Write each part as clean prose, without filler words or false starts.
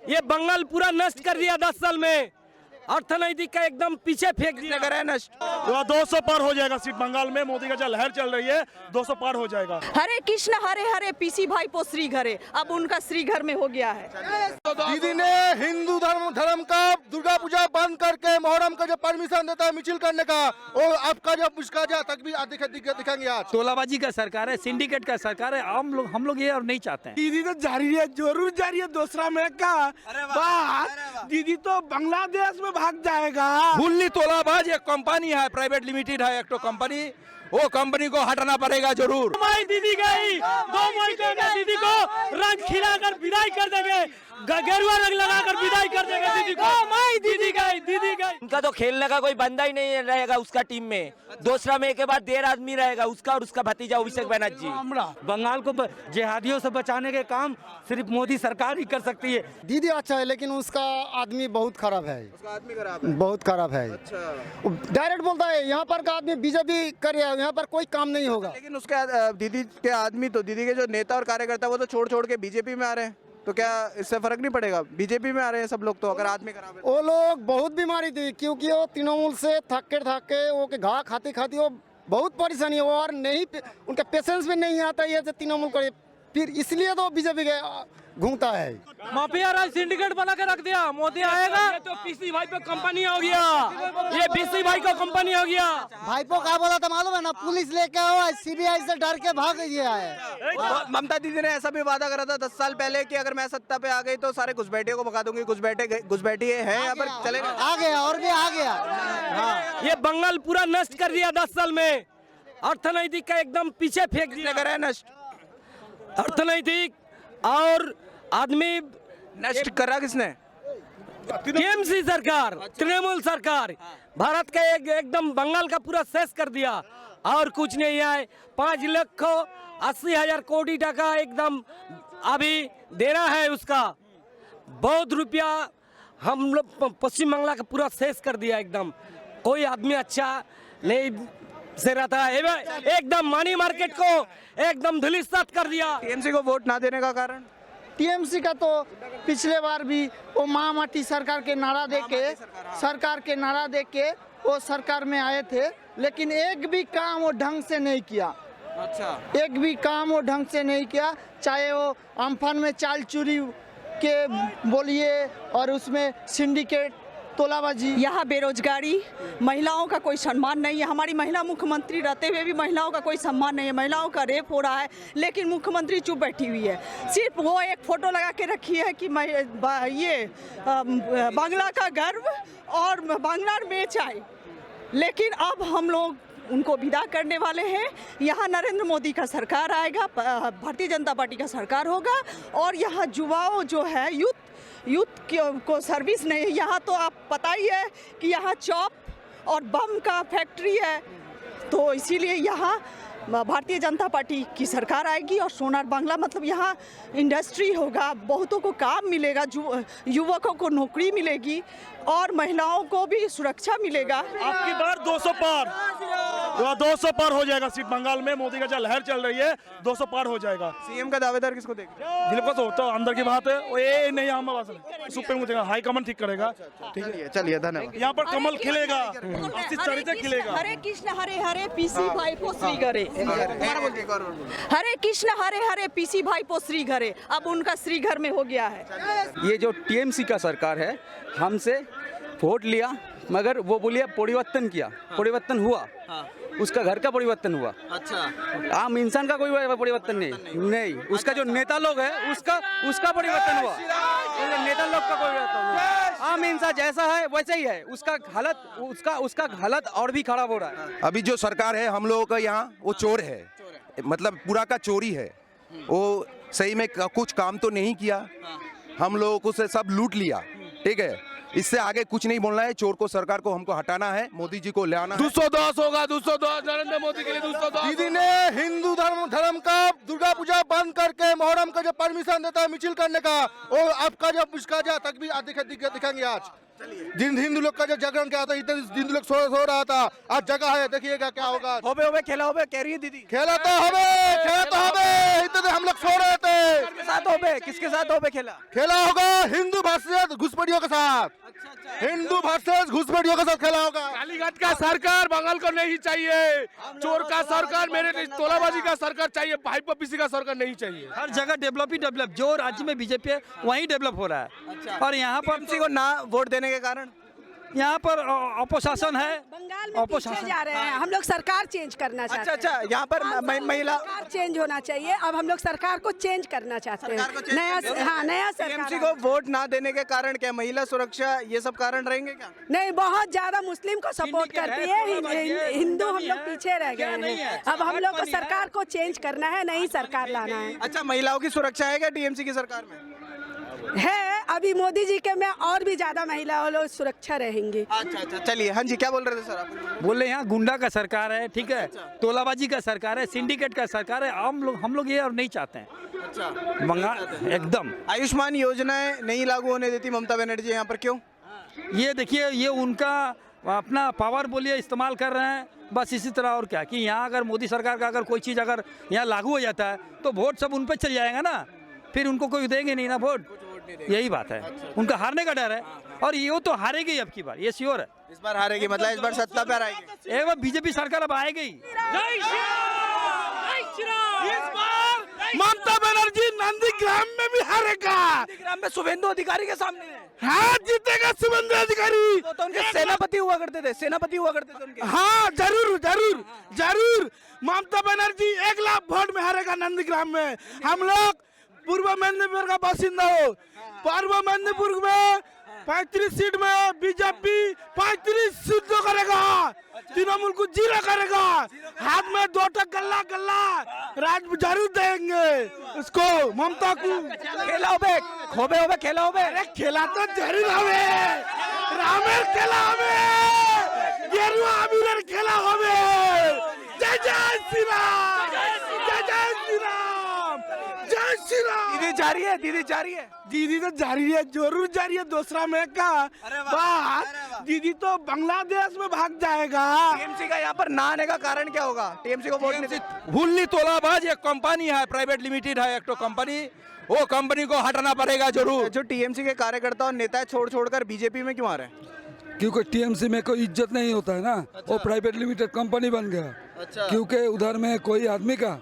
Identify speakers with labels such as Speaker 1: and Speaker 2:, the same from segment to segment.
Speaker 1: ये बंगाल पूरा नष्ट कर दिया 10 साल में। अर्थनैतिक का एकदम पीछे फेंक दिया।
Speaker 2: करे नष्ट।
Speaker 3: 200 पार हो जाएगा सीट बंगाल में। मोदी का जो लहर चल रही है 200 पार हो जाएगा।
Speaker 4: हरे कृष्ण हरे हरे पीसी भाई पो श्री घरे, अब उनका श्री घर में हो गया है।
Speaker 5: दीदी ने हिंदू धर्म का दुर्गा पूजा बंद करके मुहर्रम का जो परमिशन देता है मिचिल करने का, और आपका जो उसका जो तक भी दिखाएंगे आज।
Speaker 2: तोलाबाजी का सरकार है, सिंडिकेट का सरकार है। हम लोग ये और नहीं चाहते हैं।
Speaker 6: दीदी तो जारी है, जरूर जारी है। दूसरा में का बात, दीदी तो बांग्लादेश में भाग जाएगा।
Speaker 2: फुल्ली तोलाबाज एक कंपनी है, प्राइवेट लिमिटेड है एक तो कंपनी, वो कंपनी को हटाना पड़ेगा जरूर।
Speaker 1: माई दीदी गई, 2 मई को दीदी को रंग खिलाकर विदाई कर देंगे, गेरुआ रंग लगाकर विदाई कर देंगे दीदी को। माई दीदी गई, दीदी गई।
Speaker 7: उनका तो खेलने का कोई बंदा ही नहीं रहेगा उसका टीम में। दूसरा में के बाद 1.5 आदमी रहेगा, उसका और उसका भतीजा अभिषेक बनर्जी।
Speaker 2: बंगाल को जिहादियों से बचाने के काम सिर्फ मोदी सरकार ही कर सकती है।
Speaker 5: दीदी अच्छा है, लेकिन उसका आदमी बहुत खराब है। उसका आदमी खराब है, बहुत खराब है। अच्छा, डायरेक्ट बोलता है यहाँ पर का आदमी बीजेपी करे, यहाँ पर कोई काम नहीं होगा।
Speaker 8: लेकिन उसके दीदी के आदमी तो, दीदी के जो नेता और कार्यकर्ता वो तो छोड़ के बीजेपी में आ रहे हैं, तो क्या इससे फर्क नहीं पड़ेगा? बीजेपी में आ रहे हैं सब लोग तो, अगर आदमी खराब है।
Speaker 5: वो लोग बहुत बीमारी थी, क्योंकि वो तृणमूल से थक के वो के घा खाती वो बहुत परेशानी है, और नहीं उनका पेशेंस भी नहीं आता है तृणमूल करे, फिर इसलिए तो बीजेपी के घूमता है।
Speaker 1: माफिया राज सिंडिकेट बना के रख दिया। मोदी आएगा तो पीसी भाई पे कंपनी हो गया, ये पीसी भाई को कंपनी हो गया।
Speaker 5: भाईपो क्या बोला था मालूम है ना? पुलिस लेके आओ, सीबीआई से डर के भाग गया है।
Speaker 8: ममता दीदी ने ऐसा भी वादा करा था 10 साल पहले कि अगर मैं सत्ता पे आ गई तो सारे घुसपैठियों को भगा दूंगी। घुसपैठी है यहाँ पर, चलेगा?
Speaker 5: आ गया, और भी आ गया।
Speaker 1: हाँ, ये बंगाल पूरा नष्ट कर दिया 10 साल में। अर्थनैतिक का एकदम पीछे फेंक दिया।
Speaker 8: करे नष्ट।
Speaker 1: अर्थनैतिक और आदमी
Speaker 8: नष्ट करा किसने?
Speaker 1: टीएमसी सरकार, तृणमूल सरकार भारत का एकदम बंगाल का पूरा शेष कर दिया, और कुछ नहीं है। 5,80,000 कोटी टका एकदम अभी देना है उसका। बहुत रुपया हम लोग पश्चिम बंगाल का पूरा शेष कर दिया एकदम। कोई आदमी अच्छा नहीं से रहता है, एकदम मनी मार्केट को एकदम धूलिसात कर दिया।
Speaker 8: टीएमसी को वोट ना देने का कारण?
Speaker 5: टीएमसी का तो पिछले बार भी वो महामाटी सरकार के नारा दे के वो सरकार में आए थे, लेकिन एक भी काम वो ढंग से नहीं किया।
Speaker 8: अच्छा,
Speaker 5: एक भी काम वो ढंग से नहीं किया, चाहे वो अम्फान में चाल चोरी के बोलिए, और उसमें सिंडिकेट तोलाबाजी।
Speaker 4: यहाँ बेरोजगारी, महिलाओं का कोई सम्मान नहीं है। हमारी महिला मुख्यमंत्री रहते हुए भी महिलाओं का कोई सम्मान नहीं है। महिलाओं का रेप हो रहा है, लेकिन मुख्यमंत्री चुप बैठी हुई है। सिर्फ वो एक फोटो लगा के रखी है कि ये बांग्ला का गर्व और बांग्ला में चाय। लेकिन अब हम लोग उनको विदा करने वाले हैं। यहाँ नरेंद्र मोदी का सरकार आएगा, भारतीय जनता पार्टी का सरकार होगा, और यहाँ युवाओं जो है यूथ को सर्विस नहीं है। यहाँ तो आप पता ही है कि यहाँ चॉप और बम का फैक्ट्री है, तो इसीलिए यहाँ भारतीय जनता पार्टी की सरकार आएगी और सोनार बांग्ला मतलब यहाँ इंडस्ट्री होगा, बहुतों को काम मिलेगा, युवकों को नौकरी मिलेगी और महिलाओं को भी सुरक्षा मिलेगा।
Speaker 3: आपकी बार 200 पार, 200 पार हो जाएगा सीट बंगाल में। मोदी का जो लहर चल रही है 200 पार हो जाएगा।
Speaker 8: सीएम का दावेदार किसको देख रहे हैं?
Speaker 3: दिलीप को तो अंदर की बात है, वो ये नहीं हम सुप्रीम को हाई कमांड ठीक करेगा। ठीक है,
Speaker 8: चलिए धन्यवाद।
Speaker 3: यहाँ पर कमल खिलेगा, खिलेगा।
Speaker 4: हरे कृष्ण हरे हरे पीसी भाई पो श्री घरे, हरे कृष्ण हरे हरे पीसी भाई पो श्री घरे, अब उनका श्री घर में हो गया है।
Speaker 2: ये जो टीएमसी का सरकार है, हमसे वोट लिया, मगर वो बोलिए परिवर्तन किया, परिवर्तन हुआ, उसका घर का परिवर्तन हुआ।
Speaker 8: अच्छा,
Speaker 2: आम इंसान का कोई परिवर्तन नहीं। उसका जो नेता लोग है उसका परिवर्तन हुआ, नेता लोग का परिवर्तन हुआ। आम इंसान जैसा है वैसे ही है, उसका हालत और भी खराब हो रहा है।
Speaker 9: अभी जो सरकार है हम लोगों का यहाँ, वो चोर है, मतलब पूरा का चोरी है। वो सही में कुछ काम तो नहीं किया, हम लोगों को से सब लूट लिया। ठीक है, इससे आगे कुछ नहीं बोलना है। चोर को, सरकार को हमको हटाना है, मोदी जी को ले आना है।
Speaker 5: 210 होगा, 210 नरेंद्र मोदी के लिए 210। दीदी ने हिंदू धर्म का दुर्गा पूजा बंद करके मुहर्रम का जो परमिशन देता है मिचिल करने का, और आपका जो उसका जो तक भी दिखाएंगे आज। हिंदू लोग का जो जागरण क्या था, इतने हिंदू लोग सो रहा था, आज जगह है, देखिएगा क्या होगा।
Speaker 8: होबे खेला होबे कह रही है दीदी।
Speaker 5: खेला तो हमें इतने हम लोग सो रहे थे।
Speaker 8: किसके साथ होबे खेला
Speaker 5: होगा हिंदू घुसपैठियों के साथ, हिंदू वर्सेस घुसपैठियों के साथ खेला होगा।
Speaker 6: कालीघाट का सरकार बंगाल को नहीं चाहिए, चोर का सरकार, मेरे तोलाबाजी का सरकार चाहिए, भाईपो पीसी का सरकार नहीं चाहिए।
Speaker 2: हर जगह डेवलप ही डेवलप, जो राज्य में बीजेपी है वहीं डेवलप हो रहा है। और यहाँ पर
Speaker 8: टीएमसी को ना वोट देने के कारण
Speaker 2: यहाँ पर अपोशासन है,
Speaker 4: बंगाल में पीछे जा रहे हैं, हम लोग सरकार चेंज करना चाहते हैं।
Speaker 8: अच्छा, यहाँ पर महिला
Speaker 4: सरकार चेंज होना चाहिए, अब हम लोग सरकार को चेंज करना चाहते हैं, नया
Speaker 8: टीएमसी
Speaker 4: सरकार।
Speaker 8: को वोट ना देने के कारण क्या महिला सुरक्षा ये सब कारण रहेंगे क्या?
Speaker 4: नहीं, बहुत ज्यादा मुस्लिम को सपोर्ट करती है, हिंदू हम लोग पीछे रह गए हैं। अब हम लोग को सरकार को चेंज करना है, नई सरकार लाना है।
Speaker 8: अच्छा, महिलाओं की सुरक्षा है क्या टीएमसी की सरकार में?
Speaker 4: है, अभी मोदी जी के में और भी ज्यादा महिलाओं लोग सुरक्षा रहेंगी।
Speaker 8: अच्छा, चलिए। हाँ जी, क्या बोल रहे थे सर आप?
Speaker 2: बोल रहे यहाँ गुंडा का सरकार है, ठीक है, तोलाबाजी का सरकार है, सिंडिकेट का सरकार है। हम लोग ये और नहीं चाहते हैं।
Speaker 8: अच्छा,
Speaker 2: बंगाल एकदम
Speaker 8: आयुष्मान योजनाएं नहीं लागू होने देती ममता बनर्जी यहाँ पर, क्यों?
Speaker 2: ये देखिए, ये उनका अपना पावर बोलिए इस्तेमाल कर रहे हैं, बस इसी तरह। और क्या कि यहाँ अगर मोदी सरकार का अगर कोई चीज़ अगर यहाँ लागू हो जाता है तो वोट सब उन पर चल जाएगा ना, फिर उनको कोई देंगे नहीं ना वोट। यही बात है, उनका हारने का डर है, और ये तो हारेगी अब की बार, ये श्योर है।
Speaker 8: इस बार हारेगी, मतलब इस बार सत्ता पर आएगी।
Speaker 2: एक बार बीजेपी सरकार अब आएगी।
Speaker 6: इस बार ममता बनर्जी नंदीग्राम में भी हारेगा।
Speaker 2: नंदीग्राम में शुभेंदु अधिकारी के सामने
Speaker 6: हाँ, जीतेगा शुभेंदु अधिकारी।
Speaker 8: तो उनके सेनापति हुआ करते थे उनके।
Speaker 6: हाँ, जरूर ममता बनर्जी 1 लाख वोट में हारेगा नंदीग्राम में। हम लोग पूर्व मेदिनीपुर का बासिंदा हो, पूर्व मेदिनीपुर में 35 सीट में बीजेपी 35 सीट तो करेगा, तृणमूल को 0 करेगा। हाथ में 2 टक गल्ला राज जरूर देंगे उसको, ममता को।
Speaker 8: खेला होबे खोबे होबे खेला होबे।
Speaker 6: अरे खेला तो जरूर हवे, रामेर खेला हवे, गेरुआ अबीर खेला हवे। जय जय श्री राम, जय जय श्री राम, जय श्री राम।
Speaker 8: दीदी जा रही है, दीदी जा रही है।
Speaker 6: दीदी तो जारी है, जरूर जारी है। दूसरा में का बात, दीदी तो बांग्लादेश में भाग जाएगा।
Speaker 8: टीएमसी का यहाँ पर ना आने का कारण क्या होगा? टीएमसी को वोट नहीं।
Speaker 9: हुल्ली तोलाबाज एक कंपनी है, प्राइवेट लिमिटेड है एक तो कंपनी, वो कंपनी को हटाना पड़ेगा जरूर।
Speaker 8: जो टीएमसी के कार्यकर्ता और नेता छोड़ बीजेपी में क्यों आ रहे हैं?
Speaker 10: क्योंकि टीएमसी में कोई इज्जत नहीं होता है ना। वो प्राइवेट लिमिटेड कंपनी बन गया। क्योंकि उधर में कोई आदमी का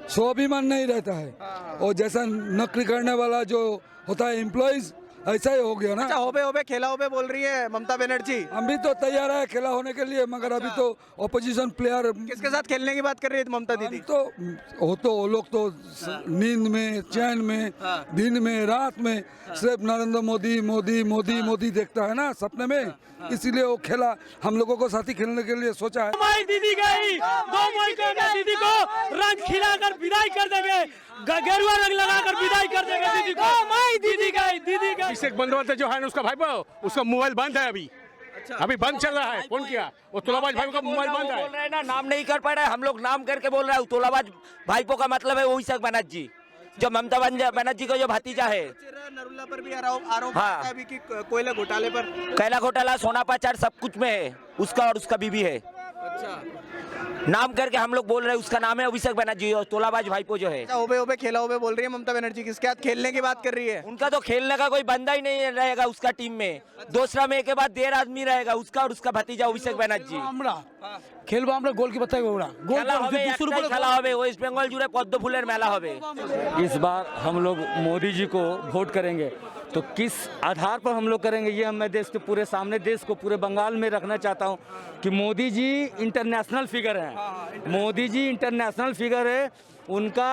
Speaker 10: स्वाभिमान नहीं रहता है, और जैसा नौकरी करने वाला जो होता है एम्प्लॉइज, ऐसा ही हो गया ना।
Speaker 8: अच्छा, होबे खेला होबे बोल रही है ममता बनर्जी।
Speaker 10: हम भी तो तैयार है खेला होने के लिए, मगर अभी तो ऑपोजिशन प्लेयर
Speaker 8: किसके साथ खेलने की बात कर रही है ममता दीदी?
Speaker 10: तो वो लोग तो नींद में, चैन में, दिन में, रात में सिर्फ नरेंद्र मोदी मोदी मोदी मोदी देखता है ना सपने में, इसीलिए वो खेला हम लोगों को साथी खेलने के लिए सोचा है।
Speaker 1: 2 मई दीदी गई, 2 मई को दीदी को रंग खिलाकर विदाई कर देंगे, गेरुआ रंग लगाकर विदाई कर देंगे दीदी को। 2 मई दीदी गई।
Speaker 6: अभिषेक बंदोबस्त जो है ना, उसका भाईपो, उसका मोबाइल बंद है अभी बंद चल रहा है। फोन किया, वो तोलाबाज भाई का मोबाइल बंद है।
Speaker 7: बोल रहे हैं ना, नाम नहीं कर पा रहे, हम लोग नाम करके बोल रहे हैं। तोलाबाज भाईपो का मतलब है अभिषेक बनर्जी, जो ममता बनर्जी का जो भतीजा है।
Speaker 8: नरुला पर भी आरोप
Speaker 7: हाँ।
Speaker 8: है अभी कि कोयला घोटाले पर।
Speaker 7: कैला घोटाला, सोना पाचार सब कुछ में है उसका, और उसका बीबी है।
Speaker 8: अच्छा,
Speaker 7: नाम करके हम लोग बोल रहे हैं, उसका नाम है अभिषेक बनर्जी, और तोलाबाज भाईपो जो है।
Speaker 8: होबे खेला होबे बोल रही है ममता बनर्जी, किसके साथ खेलने की बात कर रही है?
Speaker 7: उनका तो खेलने का कोई बंदा ही नहीं रहेगा उसका टीम में। दूसरा में के बाद 1.5 आदमी रहेगा, उसका और उसका भतीजा अभिषेक बनर्जी।
Speaker 6: खेलबो আমরা গোলকিপার থাকবে ওরা
Speaker 7: খেলা হবে, একটাই খেলা হবে, ওয়েস্ট বেঙ্গল জুড়ে পদ্ম ফুলের मेला হবে।
Speaker 1: इस बार हम लोग मोदी जी को वोट करेंगे, तो किस आधार पर हम लोग करेंगे ये मैं देश के पूरे सामने, देश को पूरे बंगाल में रखना चाहता हूँ कि मोदी जी इंटरनेशनल फिगर हैं। मोदी जी इंटरनेशनल फिगर है, उनका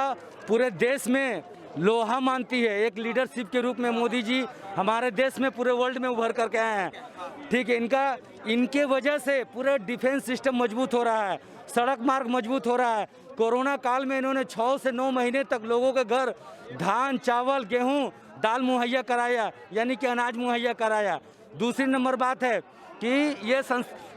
Speaker 1: पूरे देश में लोहा मानती है। एक लीडरशिप के रूप में मोदी जी हमारे देश में पूरे वर्ल्ड में उभर करके आए हैं। ठीक है, इनके वजह से पूरा डिफेंस सिस्टम मजबूत हो रहा है, सड़क मार्ग मजबूत हो रहा है। कोरोना काल में इन्होंने 6 से 9 महीने तक लोगों के घर धान, चावल, गेहूं, दाल मुहैया कराया, यानी कि अनाज मुहैया कराया। दूसरी नंबर बात है कि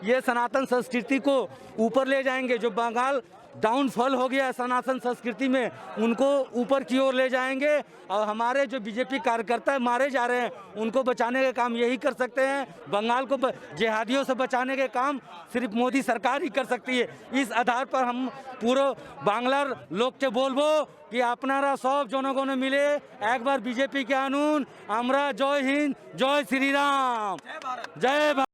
Speaker 1: ये सनातन संस्कृति को ऊपर ले जाएंगे। जो बंगाल
Speaker 2: डाउनफॉल हो गया है सनातन संस्कृति में, उनको ऊपर की ओर ले जाएंगे। और हमारे जो बीजेपी कार्यकर्ता मारे जा रहे हैं उनको बचाने का काम यही कर सकते हैं। बंगाल को जिहादियों से बचाने के काम सिर्फ मोदी सरकार ही कर सकती है। इस आधार पर हम पूरे बांग्लार लोग के बोलबो कि আপনারা सब জনগণ मिले एक बार बीजेपी के आनुन। আমরা জয় हिंद, जय श्री राम, जय भारत।